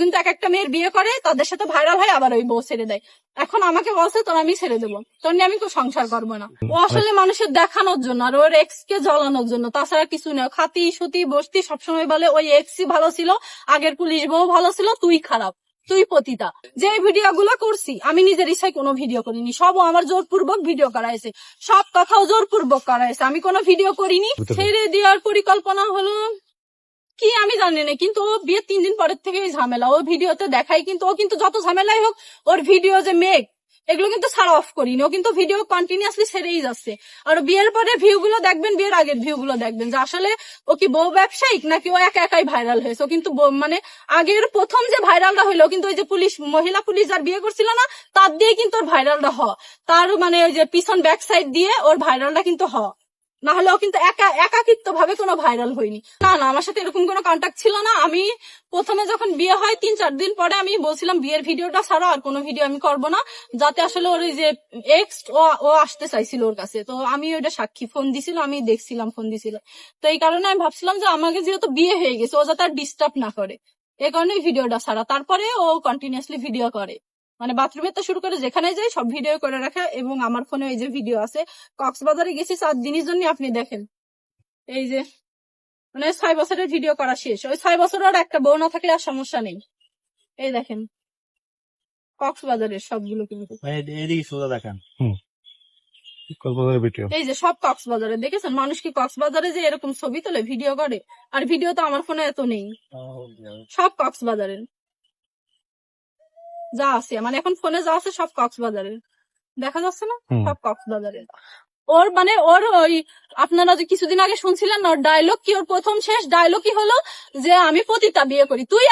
কিন্তু এক একটা মেয়ের বিয়ে করে, তাদের সাথে ভাইরাল হয়, আবার ওই বউ ছেড়ে দেয়। এখন আমাকে বলছে তোর আমি ছেড়ে দেবো, তোর নিয়ে আমি সংসার করবো না। ও আসলে মানুষের দেখানোর জন্য আর ওর এক্স কে জ্বলানোর জন্য, তাছাড়া কিছু না। খাতি সুতি বস্তি সবসময় বলে ওই এক্সই ভালো ছিল, আগের পুলিশ বউ ভালো ছিল, তুই খারাপ, তুই পতিতা। যে ভিডিও গুলো করছি আমি নিজের ইচ্ছায় কোনো ভিডিও করিনি, সবও আমার জোরপূর্বক ভিডিও করাইছে, সব কথাও জোরপূর্বক করাইছে, আমি কোনো ভিডিও করিনি। ছেড়ে দেওয়ার পরিকল্পনা হলো কি আমি জানি না, কিন্তু ও বিয়ে 3 দিন পরের থেকেই ঝামেলা। ও ভিডিওতে দেখাই, কিন্তু ও কিন্তু যত ঝামেলাই হোক ওর ভিডিও যে মেঘ এগুলো কিন্তু ছাড়া অফ করিনি, ও কিন্তু ভিডিও কন্টিনিউয়াসলি ছেড়েই যাচ্ছে। আর বিয়ের পরে ভিউ গুলো দেখবেন, বিয়ের আগের ভিউ গুলো দেখবেন, যে আসলে ও কি বউ ব্যবসায়িক নাকি ও একা একাই ভাইরাল হয়েছে। ও কিন্তু মানে আগের প্রথম যে ভাইরালটা হইলো কিন্তু ওই যে পুলিশ, মহিলা পুলিশ যার বিয়ে করছিল না, তার দিয়ে কিন্তু ওর ভাইরালটা তার মানে ওই যে পিছন ব্যাক সাইড দিয়ে ওর ভাইরালটা কিন্তু না হলে ও কিন্তু একাকিত্ব ভাবে কোনো ভাইরাল হয়নি। না না, আমার সাথে এরকম কোনো কন্ট্যাক্ট ছিল না। আমি প্রথমে যখন বিয়ে হয় 3-4 দিন পরে আমি বলছিলাম বিয়ের ভিডিওটা ছাড়ো, আর কোনো ভিডিও আমি করবো না, যাতে আসলে ওর যে এক্স ও আসতে চাইছিল ওর কাছে। তো আমি ওইটা সাক্ষী, ফোন দিছিল, আমি দেখছিলাম ফোন দিছিল। তো এই কারণে আমি ভাবছিলাম যে আমাকে যেহেতু বিয়ে হয়ে গেছে ও যাতে আর ডিস্টার্ব না করে, এই কারণে ভিডিওটা ছাড়া। তারপরে ও কন্টিনিউয়াসলি ভিডিও করে, মানে বাথরুমে তো শুরু করে যেখানে যাই সব ভিডিও করে রাখে। এবং আমার ফোনে এই যে ভিডিও আছে, কক্সবাজারে গেছি 4 দিনের জন্য, আপনি দেখেন এই যে মানে 6 বছরের ভিডিও করা শেষ। ওই 6 বছর আর একটা বউ না থাকলে আর সমস্যা নেই। এই দেখেন কক্সবাজারের সবগুলো, কিন্তু দেখেন এই যে সব কক্সবাজারে দেখেছেন। মানুষ কি কক্সবাজারে যে এরকম ছবি তোলে, ভিডিও করে? আর ভিডিও তো আমার ফোনে এত নেই, সব কক্সবাজারের যা আছে, মানে এখন ফোনে যা আছে সব কক্সবাজারের, দেখা যাচ্ছে না, সব কক্সবাজারের। ওর মানে ওর ওই আপনারা যে কিছুদিন আগে শুনছিলেন না, ওর ডায়লগ কি, ওর প্রথম শেষ ডায়লগ কি হলো যে আমি পতিতা বিয়ে করি। তুই